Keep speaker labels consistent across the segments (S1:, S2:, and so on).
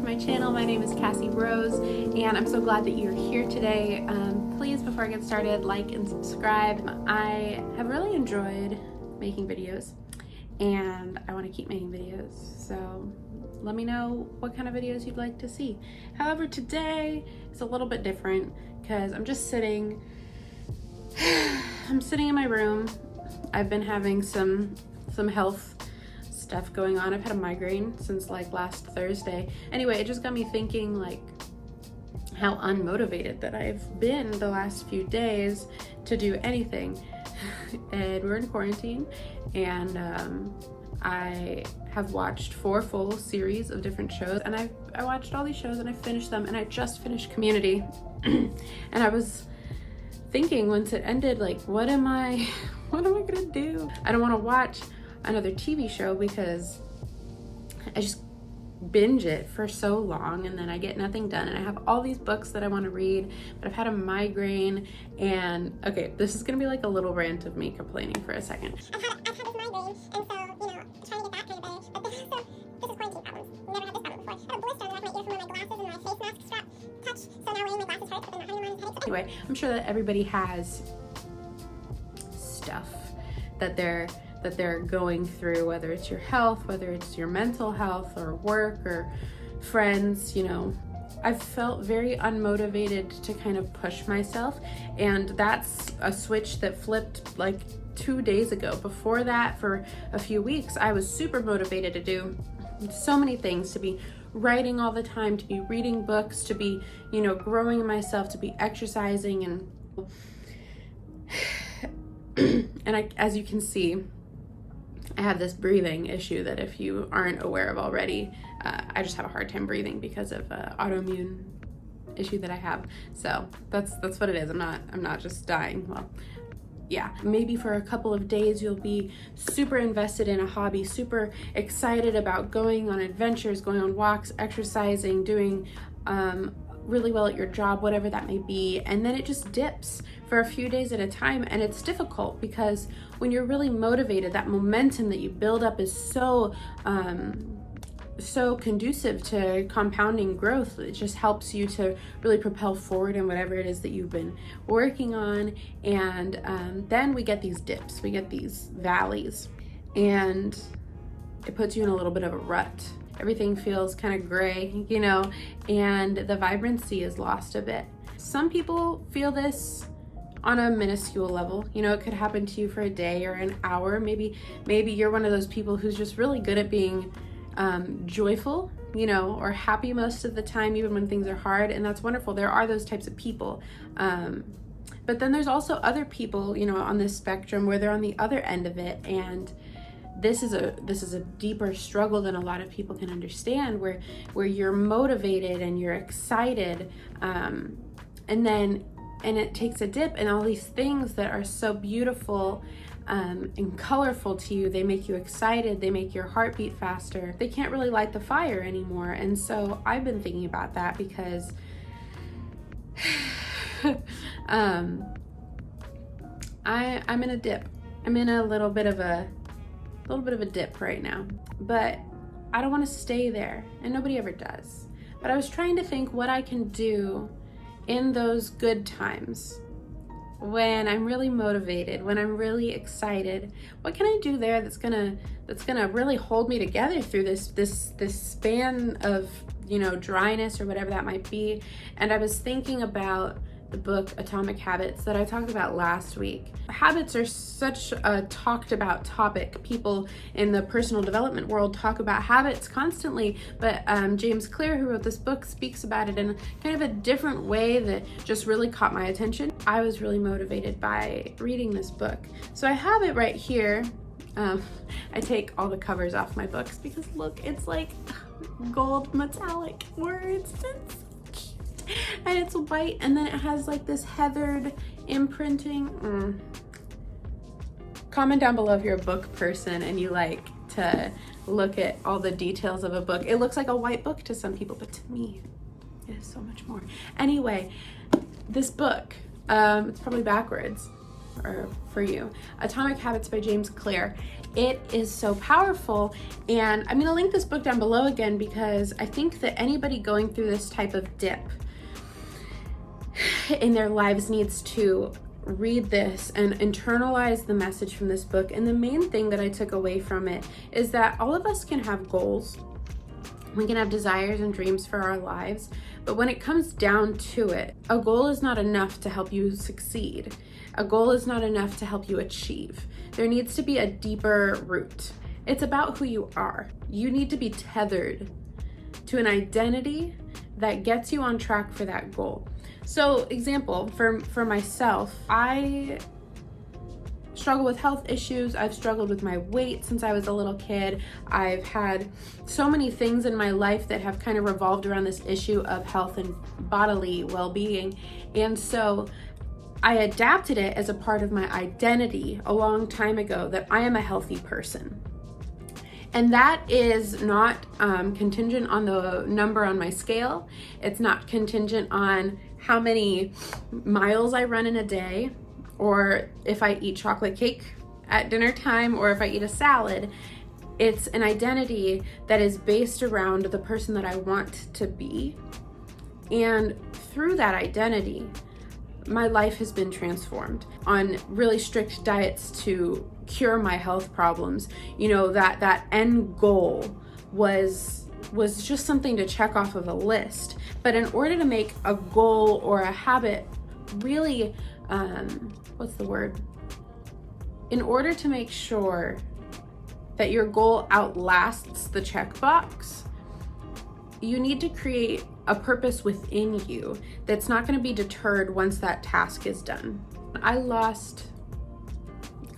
S1: my channel. My name is Cassie Rose, and I'm so glad that you're here today. Please, before I get started, like and subscribe. I have really enjoyed making videos, and I want to keep making videos, so let me know what kind of videos you'd like to see. However, today is a little bit different because I'm just sitting. I'm sitting in my room. I've been having some health stuff going on. I've had a migraine since like last Thursday. Anyway, it just got me thinking like how unmotivated that I've been the last few days to do anything. And we're in quarantine, and I have watched 4 full series of different shows, and I watched all these shows and I finished them, and I just finished Community. And I was thinking once it ended, like, what am I gonna do? I don't want to watch another TV show because I just binge it for so long and then I get nothing done, and I have all these books that I want to read, but I've had a migraine. And okay, this is gonna be like a little rant of me complaining for a second.
S2: I've had this migraine, and so, trying to get that kind of edge, but this is quarantine problems. Never had this problem before. I have a blister on the back of my ear from where my glasses and my face mask strap touch, so now wearing my glasses hurts, but then not having them on is headaches.
S1: Anyway, I'm sure that everybody has stuff that they're going through, whether it's your health, whether it's your mental health or work or friends. I've felt very unmotivated to kind of push myself, and that's a switch that flipped like 2 days ago. Before that, for a few weeks, I was super motivated to do so many things, to be writing all the time, to be reading books, to be, growing myself, to be exercising. And as you can see, I have this breathing issue that if you aren't aware of already, I just have a hard time breathing because of autoimmune issue that I have. So that's what it is. I'm not just dying. Well, yeah, maybe for a couple of days you'll be super invested in a hobby, super excited about going on adventures, going on walks, exercising, doing really well at your job, whatever that may be, and then it just dips for a few days at a time. And it's difficult because when you're really motivated, that momentum that you build up is so conducive to compounding growth. It just helps you to really propel forward in whatever it is that you've been working on. And then we get these dips, we get these valleys, and it puts you in a little bit of a rut. Everything feels kind of gray, and the vibrancy is lost a bit. Some people feel this on a minuscule level. It could happen to you for a day or an hour. Maybe you're one of those people who's just really good at being joyful, or happy most of the time, even when things are hard, and that's wonderful. There are those types of people. But then there's also other people, on this spectrum where they're on the other end of it, and this is a deeper struggle than a lot of people can understand, where you're motivated and you're excited, and it takes a dip, and all these things that are so beautiful and colorful to you, they make you excited, they make your heart beat faster. They can't really light the fire anymore. And so I've been thinking about that because I'm in a dip. I'm in a little bit of a dip right now, but I don't want to stay there, and nobody ever does. But I was trying to think what I can do in those good times, when I'm really motivated, when I'm really excited. What can I do there that's gonna really hold me together through this span of dryness or whatever that might be? And I was thinking about the book Atomic Habits that I talked about last week. Habits are such a talked about topic. People in the personal development world talk about habits constantly, but James Clear, who wrote this book, speaks about it in kind of a different way that just really caught my attention. I was really motivated by reading this book. So I have it right here. I take all the covers off my books because look, it's like gold metallic words. And it's white, and then it has like this heathered imprinting. Comment down below if you're a book person and you like to look at all the details of a book. It looks like a white book to some people, but to me, it is so much more. Anyway, this book, it's probably backwards or for you. Atomic Habits by James Clear. It is so powerful, and I'm gonna link this book down below again because I think that anybody going through this type of dip in their lives needs to read this and internalize the message from this book. And the main thing that I took away from it is that all of us can have goals. We can have desires and dreams for our lives, but when it comes down to it, a goal is not enough to help you succeed. A goal is not enough to help you achieve. There needs to be a deeper root. It's about who you are. You need to be tethered to an identity that gets you on track for that goal. So, example, for myself, I struggle with health issues. I've struggled with my weight since I was a little kid. I've had so many things in my life that have kind of revolved around this issue of health and bodily well-being. And so I adapted it as a part of my identity a long time ago, that I am a healthy person. And that is not contingent on the number on my scale. It's not contingent on how many miles I run in a day, or if I eat chocolate cake at dinner time, or if I eat a salad. It's an identity that is based around the person that I want to be. And through that identity, my life has been transformed. On really strict diets to cure my health problems, you know, that end goal was just something to check off of a list. But in order to make a goal or a habit really, in order to make sure that your goal outlasts the checkbox, you need to create a purpose within you that's not going to be deterred once that task is done. I lost,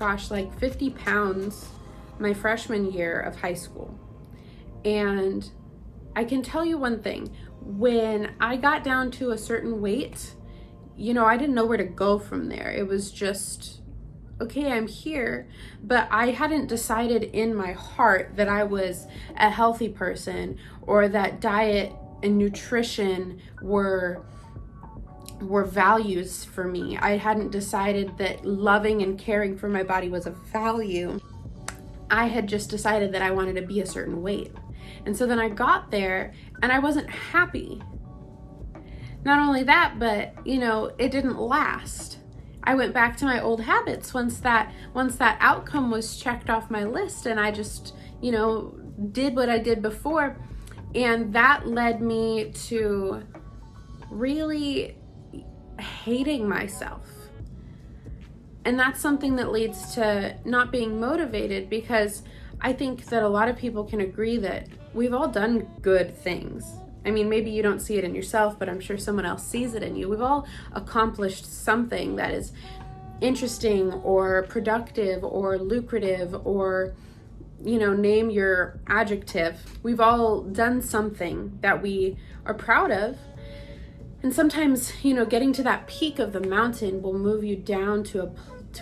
S1: like 50 pounds my freshman year of high school. And I can tell you one thing, when I got down to a certain weight, you know, I didn't know where to go from there. It was just, okay, I'm here, but I hadn't decided in my heart that I was a healthy person, or that diet and nutrition were values for me. I hadn't decided that loving and caring for my body was a value. I had just decided that I wanted to be a certain weight. And so then I got there and I wasn't happy. Not only that, but you know, it didn't last. I went back to my old habits once that outcome was checked off my list, and I just, you know, did what I did before. And that led me to really hating myself. And that's something that leads to not being motivated, because I think that a lot of people can agree that we've all done good things. I mean, maybe you don't see it in yourself, but I'm sure someone else sees it in you. We've all accomplished something that is interesting or productive or lucrative, or, you know, name your adjective. We've all done something that we are proud of. And sometimes, you know, getting to that peak of the mountain will move you down to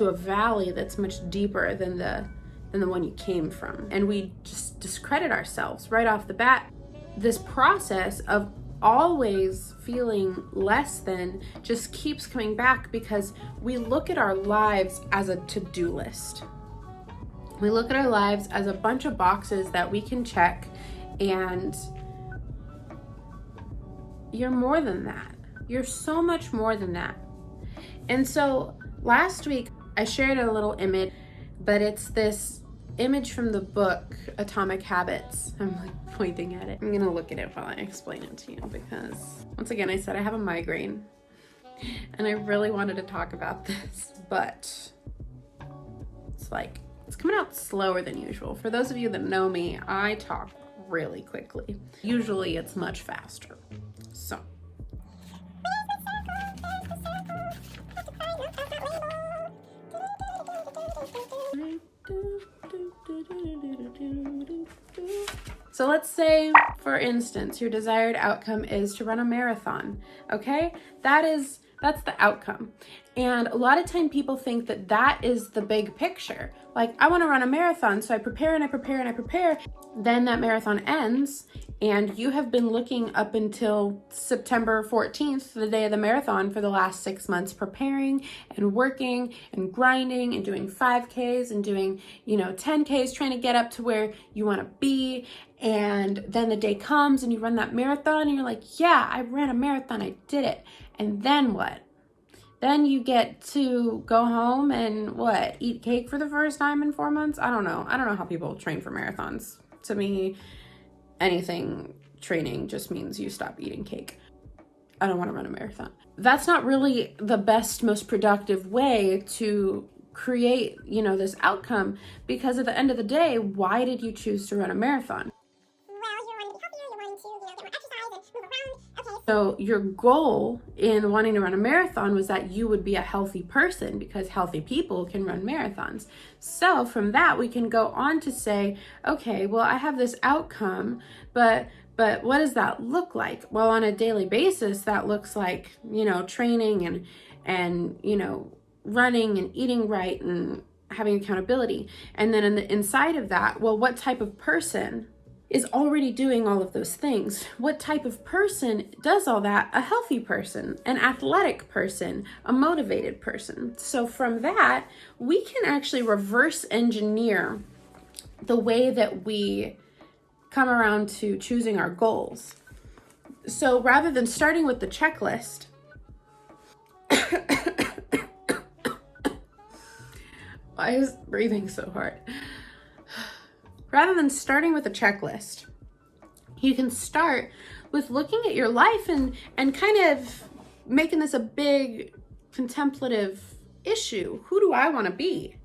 S1: a valley that's much deeper than the one you came from. And we just discredit ourselves right off the bat. This process of always feeling less than just keeps coming back, because we look at our lives as a to-do list. We look at our lives as a bunch of boxes that we can check, and you're more than that. You're so much more than that. And so last week I shared a little image, but it's this image from the book Atomic Habits. I'm like pointing at it. I'm gonna look at it while I explain it to you, because once again, I said I have a migraine and I really wanted to talk about this, but it's coming out slower than usual. For those of you that know me, I talk really quickly. Usually it's much faster. So. So let's say, for instance, your desired outcome is to run a marathon, okay? That's the outcome. And a lot of time people think that that is the big picture. Like, I want to run a marathon, so I prepare and I prepare and I prepare. Then that marathon ends and you have been looking up until September 14th, the day of the marathon, for the last 6 months, preparing and working and grinding and doing 5Ks and doing, 10Ks, trying to get up to where you want to be. And then the day comes and you run that marathon and you're like, yeah, I ran a marathon, I did it. And then what? Then you get to go home and eat cake for the first time in 4 months? I don't know how people train for marathons. To me, anything training just means you stop eating cake. I don't want to run a marathon. That's not really the best, most productive way to create, this outcome, because at the end of the day, why did you choose to run a marathon? So your goal in wanting to run a marathon was that you would be a healthy person, because healthy people can run marathons. So from that, we can go on to say, okay, well, I have this outcome, but what does that look like? Well, on a daily basis, that looks like, training and running and eating right and having accountability. And then in the inside of that, well, what type of person is already doing all of those things? What type of person does all that? A healthy person, an athletic person, a motivated person. So from that, we can actually reverse engineer the way that we come around to choosing our goals. So rather than starting with the checklist, why is breathing so hard? Rather than starting with a checklist, you can start with looking at your life and kind of making this a big contemplative issue. Who do I want to be?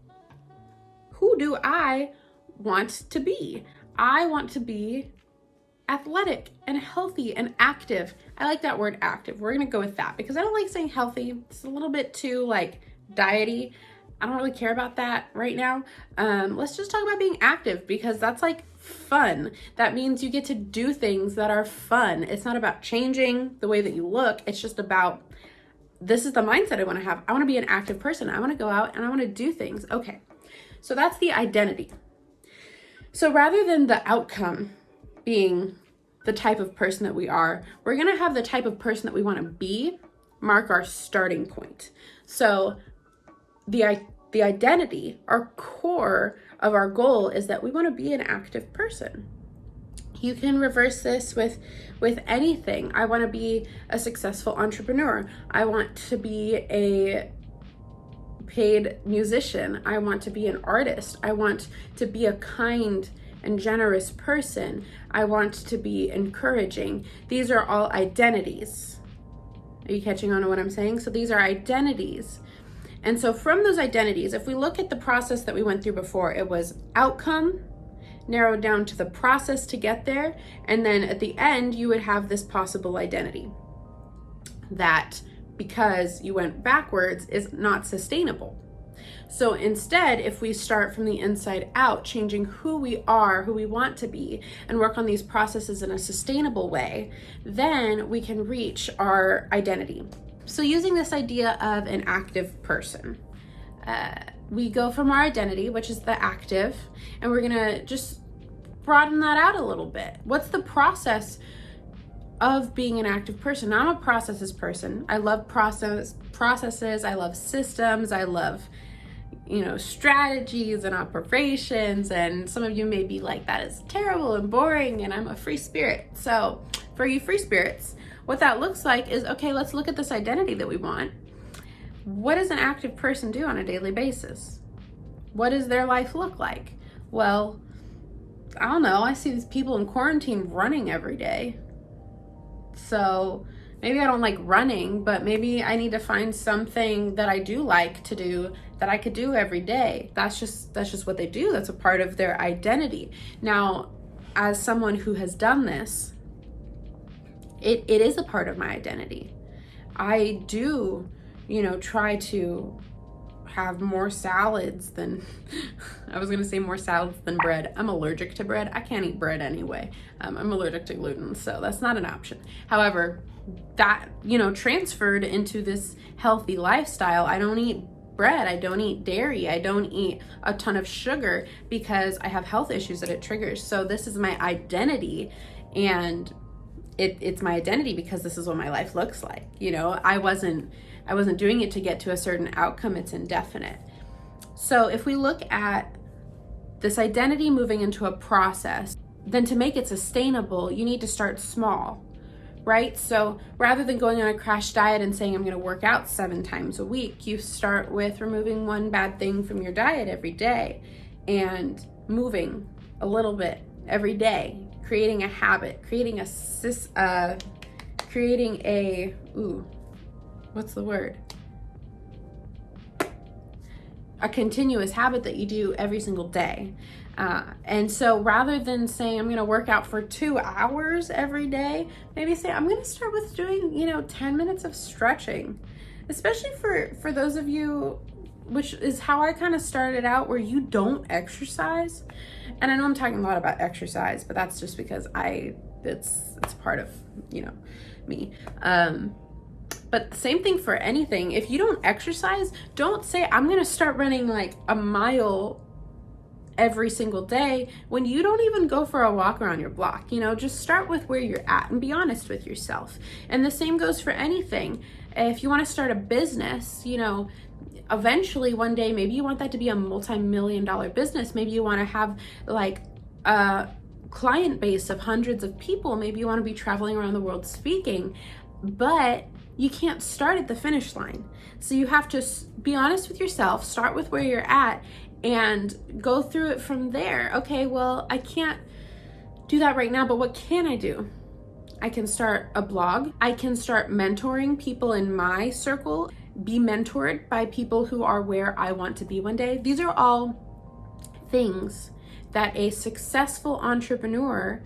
S1: Who do I want to be? I want to be athletic and healthy and active. I like that word active. We're going to go with that because I don't like saying healthy. It's a little bit too diety. I don't really care about that right now. Let's just talk about being active, because that's fun. That means you get to do things that are fun. It's not about changing the way that you look. It's just about, this is the mindset I want to have. I want to be an active person. I want to go out and I want to do things. Okay. So that's the identity. So rather than the outcome being the type of person that we are, we're going to have the type of person that we want to be mark our starting point. So the identity, our core of our goal, is that we want to be an active person. You can reverse this with anything. I want to be a successful entrepreneur. I want to be a paid musician. I want to be an artist. I want to be a kind and generous person. I want to be encouraging. These are all identities. Are you catching on to what I'm saying? So these are identities. And so from those identities, if we look at the process that we went through before, it was outcome, narrowed down to the process to get there. And then at the end, you would have this possible identity that, because you went backwards, is not sustainable. So instead, if we start from the inside out, changing who we are, who we want to be, and work on these processes in a sustainable way, then we can reach our identity. So using this idea of an active person, we go from our identity, which is the active, and we're gonna just broaden that out a little bit. What's the process of being an active person? I'm a processes person. I love processes. I love systems. I love, strategies and operations. And some of you may be like, that is terrible and boring, and I'm a free spirit. So for you free spirits, what that looks like is, okay, let's look at this identity that we want. What does an active person do on a daily basis? What does their life look like? Well, I don't know. I see these people in quarantine running every day. So maybe I don't like running, but maybe I need to find something that I do like to do that I could do every day. That's just what they do. That's a part of their identity. Now, as someone who has done this, it is a part of my identity. I do, try to have more salads than, I was gonna say more salads than bread. I'm allergic to bread. I can't eat bread anyway. I'm allergic to gluten, so that's not an option. However, that, transferred into this healthy lifestyle. I don't eat bread. I don't eat dairy. I don't eat a ton of sugar because I have health issues that it triggers. So this is my identity And it's my identity because this is what my life looks like. You know, I wasn't doing it to get to a certain outcome. It's indefinite. So if we look at this identity moving into a process, then to make it sustainable, you need to start small, right? So rather than going on a crash diet and saying, I'm going to work out 7 times a week, you start with removing one bad thing from your diet every day and moving a little bit every day, creating a habit, creating a a continuous habit that you do every single day. And so rather than saying I'm going to work out for 2 hours every day, maybe say I'm going to start with doing 10 minutes of stretching, especially for those of you, which is how I kind of started out, where you don't exercise. And I know I'm talking a lot about exercise, but that's just because it's part of me. But the same thing for anything. If you don't exercise, don't say I'm going to start running like a mile every single day when you don't even go for a walk around your block. Just start with where you're at and be honest with yourself. And the same goes for anything. If you want to start a business, eventually one day, maybe you want that to be a multi-million-dollar business. Maybe you want to have like a client base of hundreds of people. Maybe you want to be traveling around the world speaking, but you can't start at the finish line. So you have to be honest with yourself, start with where you're at, and go through it from there. Okay, well, I can't do that right now, but what can I do? I can start a blog. I can start mentoring people in my circle, be mentored by people who are where I want to be one day. These are all things that a successful entrepreneur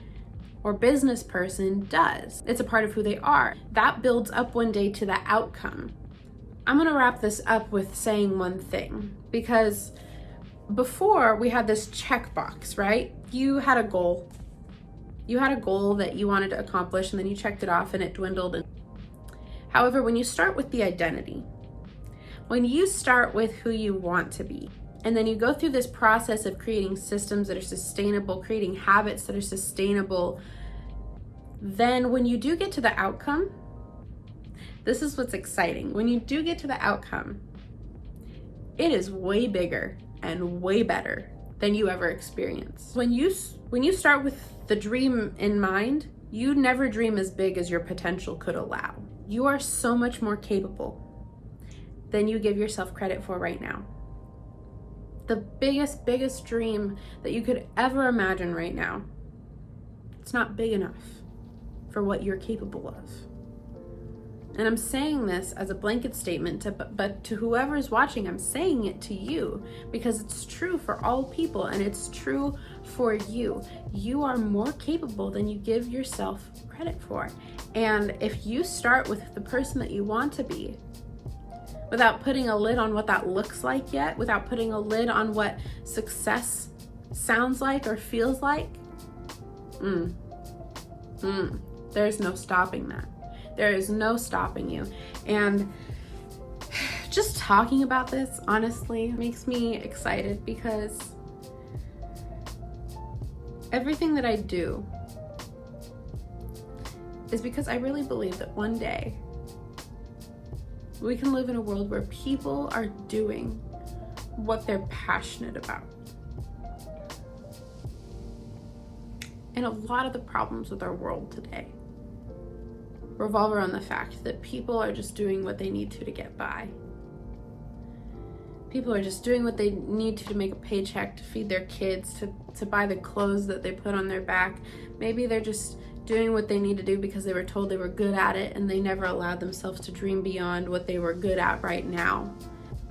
S1: or business person does. It's a part of who they are. That builds up one day to the outcome. I'm gonna wrap this up with saying one thing, because before we had this checkbox, right? You had a goal. You had a goal that you wanted to accomplish, and then you checked it off and it dwindled. However, when you start with the identity, when you start with who you want to be, and then you go through this process of creating systems that are sustainable, creating habits that are sustainable, then when you do get to the outcome, this is what's exciting. When you do get to the outcome, it is way bigger and way better than you ever experienced. When you start with the dream in mind, you never dream as big as your potential could allow. You are so much more capable than you give yourself credit for right now. The biggest dream that you could ever imagine right now, it's not big enough for what you're capable of. And I'm saying this as a blanket statement, but to whoever's watching, I'm saying it to you because it's true for all people, and it's true for you. You are more capable than you give yourself credit for. And if you start with the person that you want to be, without putting a lid on what that looks like yet, without putting a lid on what success sounds like or feels like, there's no stopping that. There is no stopping you. And just talking about this, honestly, makes me excited, because everything that I do is because I really believe that one day we can live in a world where people are doing what they're passionate about. And a lot of the problems with our world today revolve around the fact that people are just doing what they need to get by. People are just doing what they need to make a paycheck, to feed their kids, to buy the clothes that they put on their back. Maybe they're just doing what they need to do because they were told they were good at it, and they never allowed themselves to dream beyond what they were good at right now.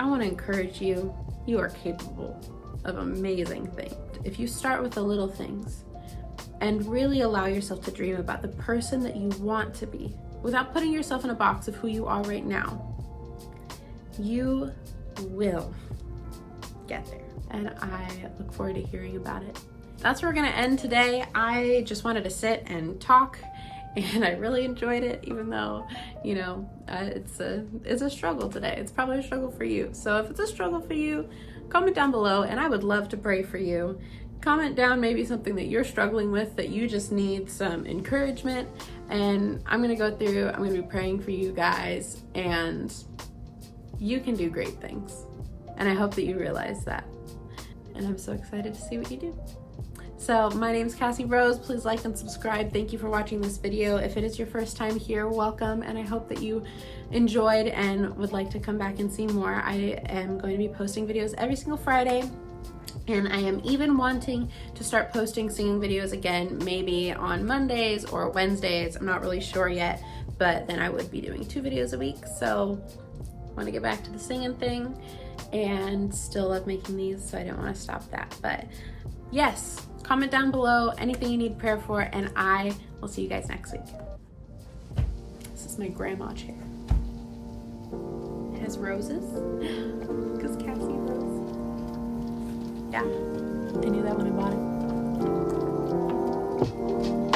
S1: I want to encourage you. You are capable of amazing things. If you start with the little things and really allow yourself to dream about the person that you want to be, without putting yourself in a box of who you are right now, you will get there. And I look forward to hearing about it. That's where we're gonna end today. I just wanted to sit and talk, and I really enjoyed it, even though, it's a struggle today. It's probably a struggle for you. So if it's a struggle for you, comment down below, and I would love to pray for you comment down maybe something that you're struggling with, that you just need some encouragement, and I'm gonna go through, I'm gonna be praying for you guys, and you can do great things. And I hope that you realize that. And I'm so excited to see what you do. So my name's Cassie Rose. Please like and subscribe. Thank you for watching this video. If it is your first time here, welcome, and I hope that you enjoyed and would like to come back and see more. I am going to be posting videos every single Friday, and I am even wanting to start posting singing videos again, maybe on Mondays or Wednesdays. I'm not really sure yet, but then I would be doing 2 videos a week. So I want to get back to the singing thing, and still love making these, so I don't want to stop that. But yes, comment down below anything you need prayer for, and I will see you guys next week. This is my grandma chair. It has roses, because Cassie Rose. Yeah, I knew that when I bought it.